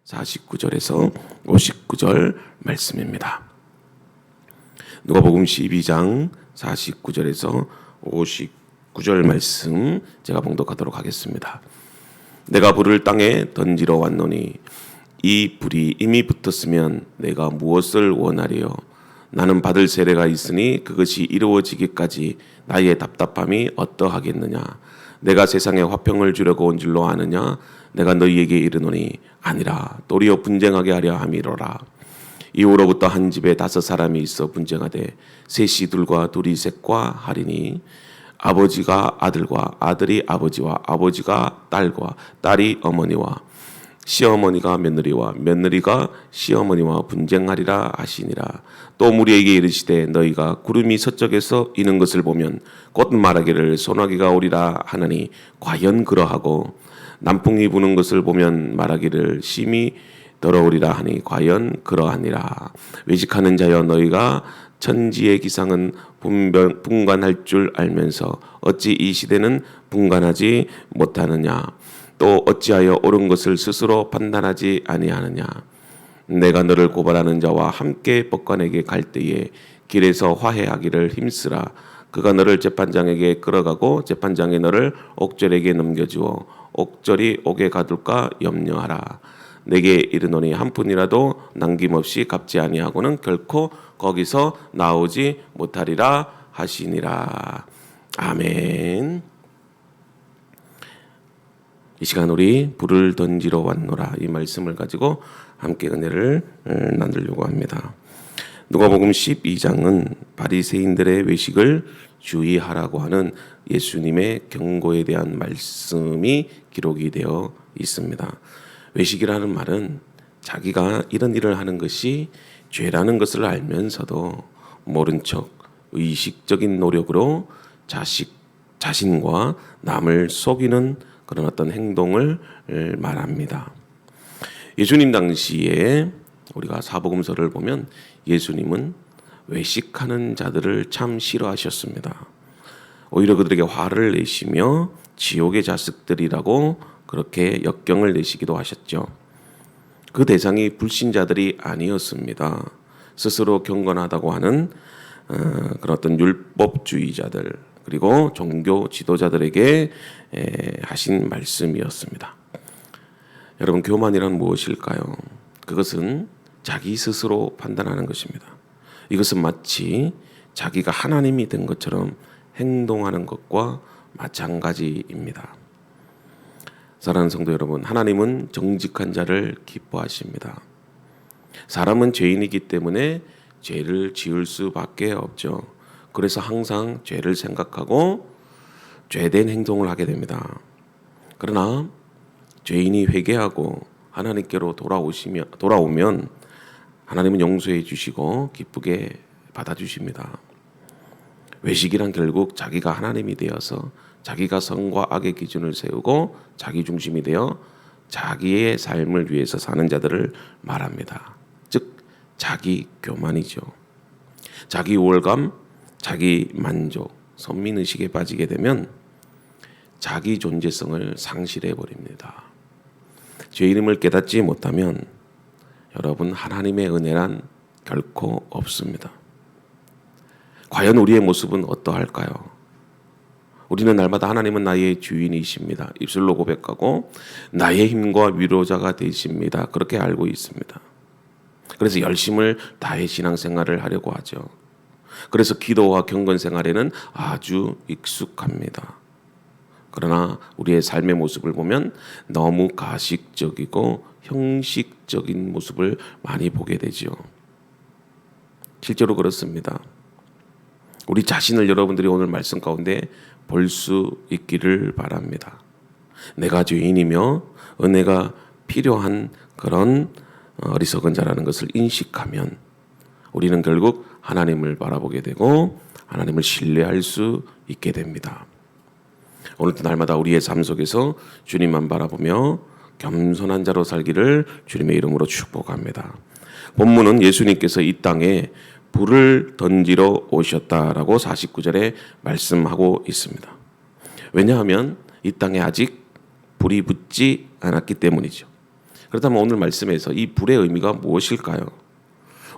49절에서 59절 말씀입니다. 누가복음 12장 49절에서 59절 말씀 제가 봉독하도록 하겠습니다. 내가 불을 땅에 던지러 왔노니 이 불이 이미 붙었으면 내가 무엇을 원하리요? 나는 받을 세례가 있으니 그것이 이루어지기까지 나의 답답함이 어떠하겠느냐? 내가 세상에 화평을 주려고 온 줄로 아느냐? 내가 너희에게 이르노니 아니라 도리어 분쟁하게 하려 함이로라. 이후로부터 한 집에 5사람이 있어 분쟁하되 셋이 둘과 둘이 셋과 하리니 아버지가 아들과 아들이 아버지와 아버지가 딸과 딸이 어머니와 시어머니가 며느리와 며느리가 시어머니와 분쟁하리라 하시니라. 또 무리에게 이르시되 너희가 구름이 서쪽에서 이는 것을 보면 곧 말하기를 소나기가 오리라 하느니 과연 그러하고 남풍이 부는 것을 보면 말하기를 심히 더러우리라 하니 과연 그러하니라. 외식하는 자여 너희가 천지의 기상은 분간할 줄 알면서 어찌 이 시대는 분간하지 못하느냐? 또 어찌하여 옳은 것을 스스로 판단하지 아니하느냐? 내가 너를 고발하는 자와 함께 법관에게 갈 때에 길에서 화해하기를 힘쓰라. 그가 너를 재판장에게 끌어가고 재판장이 너를 옥절에게 넘겨주어 옥절이 옥에 가둘까 염려하라. 내게 이르노니 한 푼이라도 남김없이 갚지 아니하고는 결코 거기서 나오지 못하리라 하시니라. 아멘. 이 시간 우리 불을 던지러 왔노라 이 말씀을 가지고 함께 은혜를 나누려고 합니다. 누가복음 12장은 바리새인들의 외식을 주의하라고 하는 예수님의 경고에 대한 말씀이 기록이 되어 있습니다. 외식이라는 말은 자기가 이런 일을 하는 것이 죄라는 것을 알면서도 모른 척 의식적인 노력으로 자신과 남을 속이는 그런 어떤 행동을 말합니다. 예수님 당시에 우리가 사복음서를 보면 예수님은 외식하는 자들을 참 싫어하셨습니다. 오히려 그들에게 화를 내시며 지옥의 자식들이라고 그렇게 역경을 내시기도 하셨죠. 그 대상이 불신자들이 아니었습니다. 스스로 경건하다고 하는 그런 어떤 율법주의자들 그리고 종교 지도자들에게 하신 말씀이었습니다. 여러분, 교만이란 무엇일까요? 그것은 자기 스스로 판단하는 것입니다. 이것은 마치 자기가 하나님이 된 것처럼 행동하는 것과 마찬가지입니다. 사랑하는 성도 여러분, 하나님은 정직한 자를 기뻐하십니다. 사람은 죄인이기 때문에 죄를 지을 수밖에 없죠. 그래서 항상 죄를 생각하고 죄된 행동을 하게 됩니다. 그러나 죄인이 회개하고 하나님께로 돌아오면 하나님은 용서해 주시고 기쁘게 받아주십니다. 외식이란 결국 자기가 하나님이 되어서 자기가 선과 악의 기준을 세우고 자기 중심이 되어 자기의 삶을 위해서 사는 자들을 말합니다. 즉 자기 교만이죠. 자기 우월감, 자기 만족, 선민의식에 빠지게 되면 자기 존재성을 상실해 버립니다. 죄인임을 깨닫지 못하면 여러분, 하나님의 은혜란 결코 없습니다. 과연 우리의 모습은 어떠할까요? 우리는 날마다 하나님은 나의 주인이십니다. 입술로 고백하고 나의 힘과 위로자가 되십니다. 그렇게 알고 있습니다. 그래서 열심을 다해 신앙생활을 하려고 하죠. 그래서 기도와 경건 생활에는 아주 익숙합니다. 그러나 우리의 삶의 모습을 보면 너무 가식적이고 형식적인 모습을 많이 보게 되죠. 실제로 그렇습니다. 우리 자신을 여러분들이 오늘 말씀 가운데 볼 수 있기를 바랍니다. 내가 죄인이며 은혜가 필요한 그런 어리석은 자라는 것을 인식하면 우리는 결국 하나님을 바라보게 되고 하나님을 신뢰할 수 있게 됩니다. 오늘도 날마다 우리의 삶 속에서 주님만 바라보며 겸손한 자로 살기를 주님의 이름으로 축복합니다. 본문은 예수님께서 이 땅에 불을 던지러 오셨다라고 49절에 말씀하고 있습니다. 왜냐하면 이 땅에 아직 불이 붙지 않았기 때문이죠. 그렇다면 오늘 말씀에서 이 불의 의미가 무엇일까요?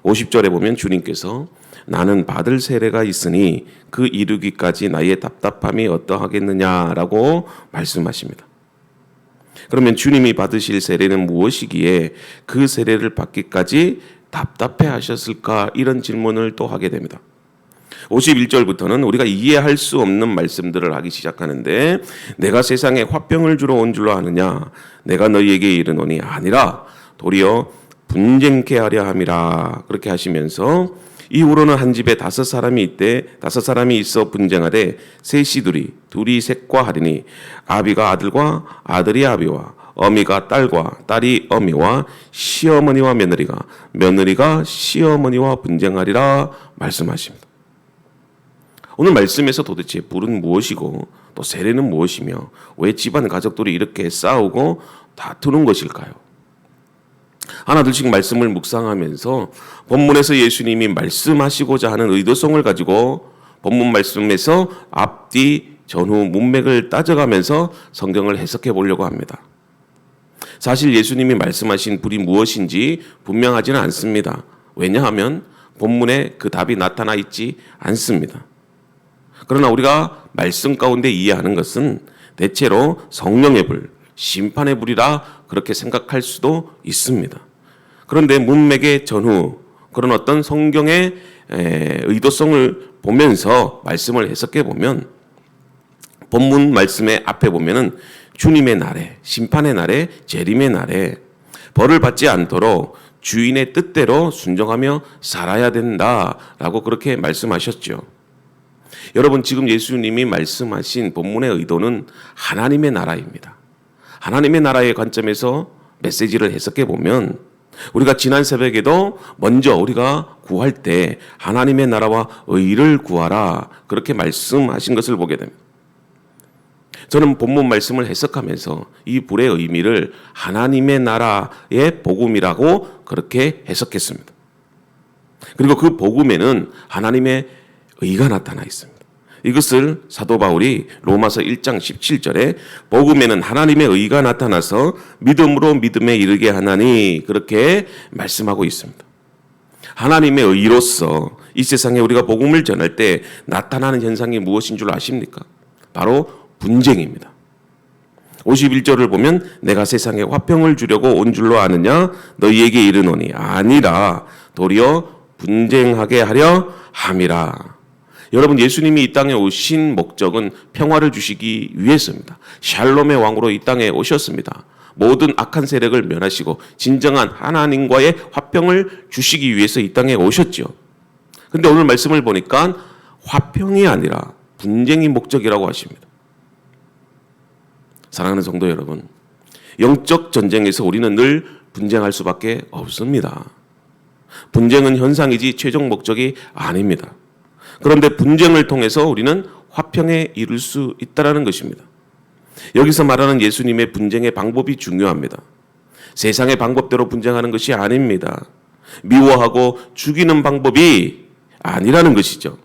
50절에 보면 주님께서 나는 받을 세례가 있으니 그 이루기까지 나의 답답함이 어떠하겠느냐라고 말씀하십니다. 그러면 주님이 받으실 세례는 무엇이기에 그 세례를 받기까지 답답해 하셨을까? 이런 질문을 또 하게 됩니다. 51절부터는 우리가 이해할 수 없는 말씀들을 하기 시작하는데 내가 세상에 화병을 주러 온 줄로 아느냐 내가 너희에게 이르노니 아니라 도리어 분쟁케 하려 함이라 그렇게 하시면서 이후로는 한 집에 5사람이 있되 5사람이 있어 분쟁하되 셋이 둘이 셋과 하리니 아비가 아들과 아들이 아비와 어미가 딸과 딸이 어미와 시어머니와 며느리가 시어머니와 분쟁하리라 말씀하십니다. 오늘 말씀에서 도대체 불은 무엇이고 또 세례는 무엇이며 왜 집안 가족들이 이렇게 싸우고 다투는 것일까요? 하나둘씩 말씀을 묵상하면서 본문에서 예수님이 말씀하시고자 하는 의도성을 가지고 본문 말씀에서 앞뒤 전후 문맥을 따져가면서 성경을 해석해 보려고 합니다. 사실 예수님이 말씀하신 불이 무엇인지 분명하지는 않습니다. 왜냐하면 본문에 그 답이 나타나 있지 않습니다. 그러나 우리가 말씀 가운데 이해하는 것은 대체로 성령의 불, 심판의 불이라 그렇게 생각할 수도 있습니다. 그런데 문맥의 전후 그런 어떤 성경의 의도성을 보면서 말씀을 해석해 보면 본문 말씀의 앞에 보면은 주님의 날에, 심판의 날에, 재림의 날에 벌을 받지 않도록 주인의 뜻대로 순종하며 살아야 된다라고 그렇게 말씀하셨죠. 여러분 지금 예수님이 말씀하신 본문의 의도는 하나님의 나라입니다. 하나님의 나라의 관점에서 메시지를 해석해 보면 우리가 지난 새벽에도 먼저 우리가 구할 때 하나님의 나라와 의를 구하라 그렇게 말씀하신 것을 보게 됩니다. 저는 본문 말씀을 해석하면서 이 불의 의미를 하나님의 나라의 복음이라고 그렇게 해석했습니다. 그리고 그 복음에는 하나님의 의가 나타나 있습니다. 이것을 사도 바울이 로마서 1장 17절에 복음에는 하나님의 의가 나타나서 믿음으로 믿음에 이르게 하나니 그렇게 말씀하고 있습니다. 하나님의 의로서 이 세상에 우리가 복음을 전할 때 나타나는 현상이 무엇인 줄 아십니까? 바로 분쟁입니다. 51절을 보면 내가 세상에 화평을 주려고 온 줄로 아느냐 너희에게 이르노니 아니라 도리어 분쟁하게 하려 함이라. 여러분 예수님이 이 땅에 오신 목적은 평화를 주시기 위해서입니다. 샬롬의 왕으로 이 땅에 오셨습니다. 모든 악한 세력을 멸하시고 진정한 하나님과의 화평을 주시기 위해서 이 땅에 오셨죠. 그런데 오늘 말씀을 보니까 화평이 아니라 분쟁이 목적이라고 하십니다. 사랑하는 성도 여러분, 영적 전쟁에서 우리는 늘 분쟁할 수밖에 없습니다. 분쟁은 현상이지 최종 목적이 아닙니다. 그런데 분쟁을 통해서 우리는 화평에 이를 수 있다는 것입니다. 여기서 말하는 예수님의 분쟁의 방법이 중요합니다. 세상의 방법대로 분쟁하는 것이 아닙니다. 미워하고 죽이는 방법이 아니라는 것이죠.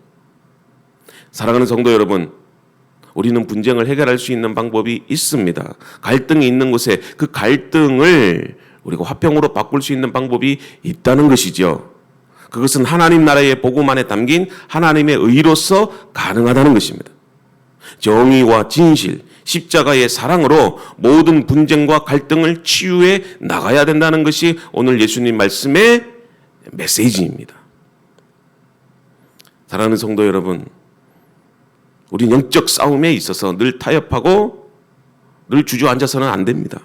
사랑하는 성도 여러분, 우리는 분쟁을 해결할 수 있는 방법이 있습니다. 갈등이 있는 곳에 그 갈등을 우리가 화평으로 바꿀 수 있는 방법이 있다는 것이죠. 그것은 하나님 나라의 복음 안에 담긴 하나님의 의로서 가능하다는 것입니다. 정의와 진실, 십자가의 사랑으로 모든 분쟁과 갈등을 치유해 나가야 된다는 것이 오늘 예수님 말씀의 메시지입니다. 사랑하는 성도 여러분, 우리 영적 싸움에 있어서 늘 타협하고 늘 주저앉아서는 안 됩니다.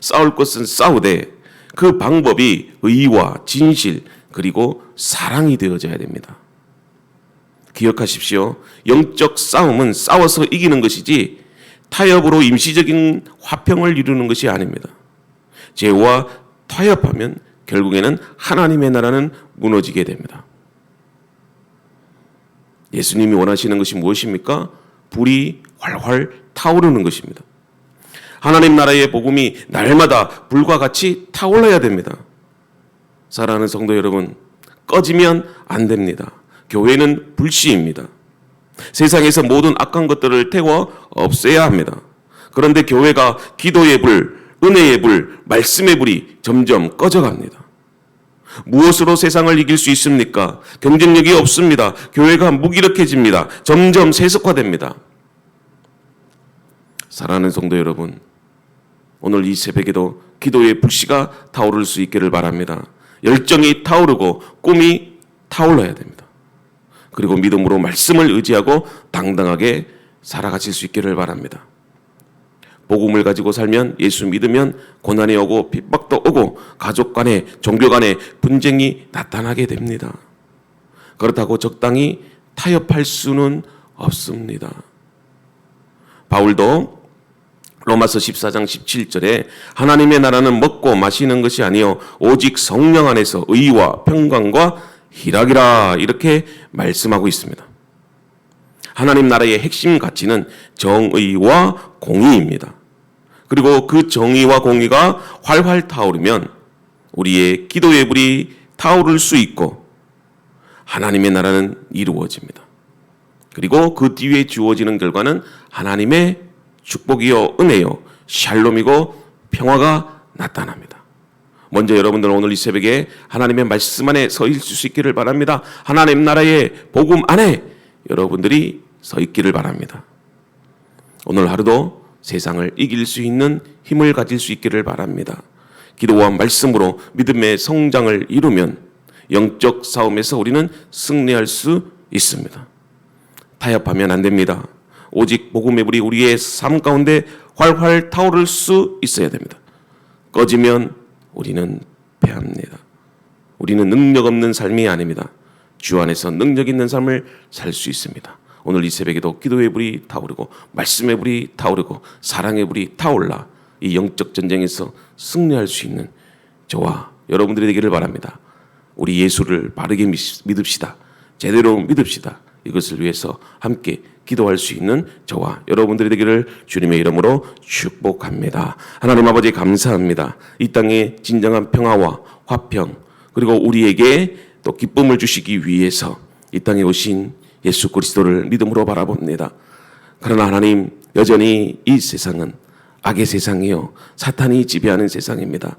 싸울 것은 싸우되 그 방법이 의와 진실 그리고 사랑이 되어져야 됩니다. 기억하십시오. 영적 싸움은 싸워서 이기는 것이지 타협으로 임시적인 화평을 이루는 것이 아닙니다. 죄와 타협하면 결국에는 하나님의 나라는 무너지게 됩니다. 예수님이 원하시는 것이 무엇입니까? 불이 활활 타오르는 것입니다. 하나님 나라의 복음이 날마다 불과 같이 타올라야 됩니다. 사랑하는 성도 여러분, 꺼지면 안 됩니다. 교회는 불씨입니다. 세상에서 모든 악한 것들을 태워 없애야 합니다. 그런데 교회가 기도의 불, 은혜의 불, 말씀의 불이 점점 꺼져갑니다. 무엇으로 세상을 이길 수 있습니까? 경쟁력이 없습니다. 교회가 무기력해집니다. 점점 세속화됩니다. 사랑하는 성도 여러분, 오늘 이 새벽에도 기도의 불씨가 타오를 수 있기를 바랍니다. 열정이 타오르고 꿈이 타올라야 됩니다. 그리고 믿음으로 말씀을 의지하고 당당하게 살아가실 수 있기를 바랍니다. 복음을 가지고 살면, 예수 믿으면 고난이 오고 핍박도 오고 가족 간에, 종교 간에 분쟁이 나타나게 됩니다. 그렇다고 적당히 타협할 수는 없습니다. 바울도 로마서 14장 17절에 하나님의 나라는 먹고 마시는 것이 아니요 오직 성령 안에서 의와 평강과 희락이라, 이렇게 말씀하고 있습니다. 하나님 나라의 핵심 가치는 정의와 공의입니다. 그리고 그 정의와 공의가 활활 타오르면 우리의 기도의 불이 타오를 수 있고 하나님의 나라는 이루어집니다. 그리고 그 뒤에 주어지는 결과는 하나님의 축복이요 은혜요 샬롬이고 평화가 나타납니다. 먼저 여러분들 오늘 이 새벽에 하나님의 말씀 안에 서 있을 수 있기를 바랍니다. 하나님 나라의 복음 안에 여러분들이 서 있기를 바랍니다. 오늘 하루도 세상을 이길 수 있는 힘을 가질 수 있기를 바랍니다. 기도와 말씀으로 믿음의 성장을 이루면 영적 싸움에서 우리는 승리할 수 있습니다. 타협하면 안 됩니다. 오직 복음의 불이 우리의 삶 가운데 활활 타오를 수 있어야 됩니다. 꺼지면 우리는 패합니다. 우리는 능력 없는 삶이 아닙니다. 주 안에서 능력 있는 삶을 살 수 있습니다. 오늘 이 새벽에도 기도의 불이 타오르고 말씀의 불이 타오르고 사랑의 불이 타올라 이 영적 전쟁에서 승리할 수 있는 저와 여러분들이 되기를 바랍니다. 우리 예수를 바르게 믿읍시다. 제대로 믿읍시다. 이것을 위해서 함께 기도할 수 있는 저와 여러분들이 되기를 주님의 이름으로 축복합니다. 하나님 아버지 감사합니다. 이 땅에 진정한 평화와 화평 그리고 우리에게 또 기쁨을 주시기 위해서 이 땅에 오신 예수 그리스도를 믿음으로 바라봅니다. 그러나 하나님 여전히 이 세상은 악의 세상이요 사탄이 지배하는 세상입니다.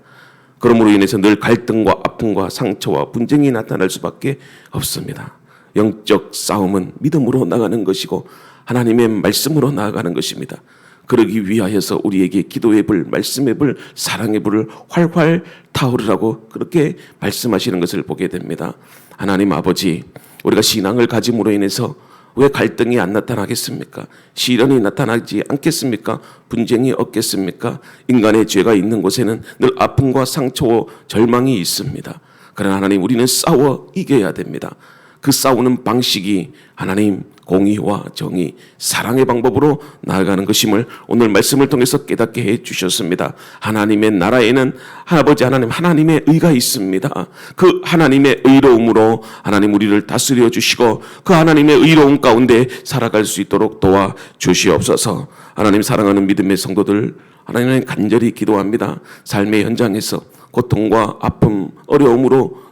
그러므로 인해서 늘 갈등과 아픔과 상처와 분쟁이 나타날 수밖에 없습니다. 영적 싸움은 믿음으로 나가는 것이고 하나님의 말씀으로 나아가는 것입니다. 그러기 위하여서 우리에게 기도의 불, 말씀의 불, 사랑의 불을 활활 타오르라고 그렇게 말씀하시는 것을 보게 됩니다. 하나님 아버지, 우리가 신앙을 가짐으로 인해서 왜 갈등이 안 나타나겠습니까? 시련이 나타나지 않겠습니까? 분쟁이 없겠습니까? 인간의 죄가 있는 곳에는 늘 아픔과 상처와 절망이 있습니다. 그러나 하나님 우리는 싸워 이겨야 됩니다. 그 싸우는 방식이 하나님 공의와 정의, 사랑의 방법으로 나아가는 것임을 오늘 말씀을 통해서 깨닫게 해 주셨습니다. 하나님의 나라에는 아버지 하나님 하나님의 의가 있습니다. 그 하나님의 의로움으로 하나님 우리를 다스려 주시고 그 하나님의 의로움 가운데 살아갈 수 있도록 도와 주시옵소서. 하나님 사랑하는 믿음의 성도들 하나님 간절히 기도합니다. 삶의 현장에서 고통과 아픔, 어려움으로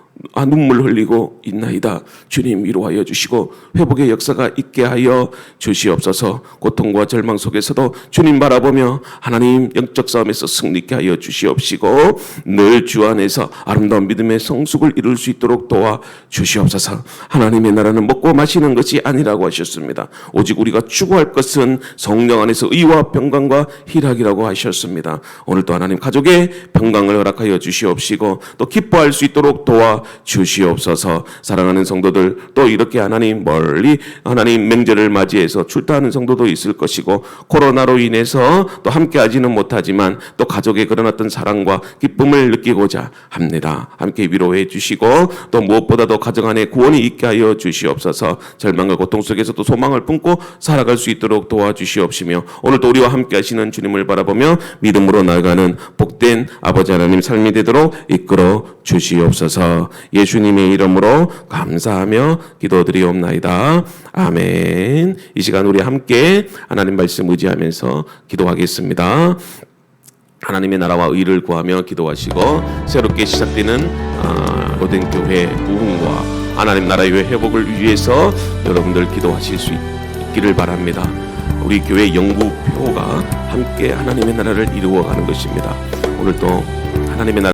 눈물 흘리고 있나이다. 주님 위로하여 주시고 회복의 역사가 있게 하여 주시옵소서. 고통과 절망 속에서도 주님 바라보며 하나님 영적 싸움에서 승리케 하여 주시옵시고 늘 주 안에서 아름다운 믿음의 성숙을 이룰 수 있도록 도와 주시옵소서. 하나님의 나라는 먹고 마시는 것이 아니라고 하셨습니다. 오직 우리가 추구할 것은 성령 안에서 의와 평강과 희락이라고 하셨습니다. 오늘도 하나님 가족의 평강을 허락하여 주시옵시고 또 기뻐할 수 있도록 도와 주시옵소서. 사랑하는 성도들 또 이렇게 하나님 멀리 하나님 명절을 맞이해서 출타하는 성도도 있을 것이고 코로나로 인해서 또 함께하지는 못하지만 또 가족의 그런 어떤 사랑과 기쁨을 느끼고자 합니다. 함께 위로해 주시고 또 무엇보다도 가정 안에 구원이 있게 하여 주시옵소서. 절망과 고통 속에서도 소망을 품고 살아갈 수 있도록 도와주시옵시며 오늘도 우리와 함께 하시는 주님을 바라보며 믿음으로 나아가는 복된 아버지 하나님 삶이 되도록 이끌어 주시옵소서. 예수님의 이름으로 감사하며 기도드리옵나이다. 아멘. 이 시간 우리 함께 하나님 말씀 의지하면서 기도하겠습니다. 하나님의 나라와 의를 구하며 기도하시고 새롭게 시작되는 로덴교회 부흥과 하나님 나라의 회복을 위해서 여러분들 기도하실 수 있기를 바랍니다. 우리 교회 영구표가 함께 하나님의 나라를 이루어가는 것입니다. 오늘 또 하나님의 날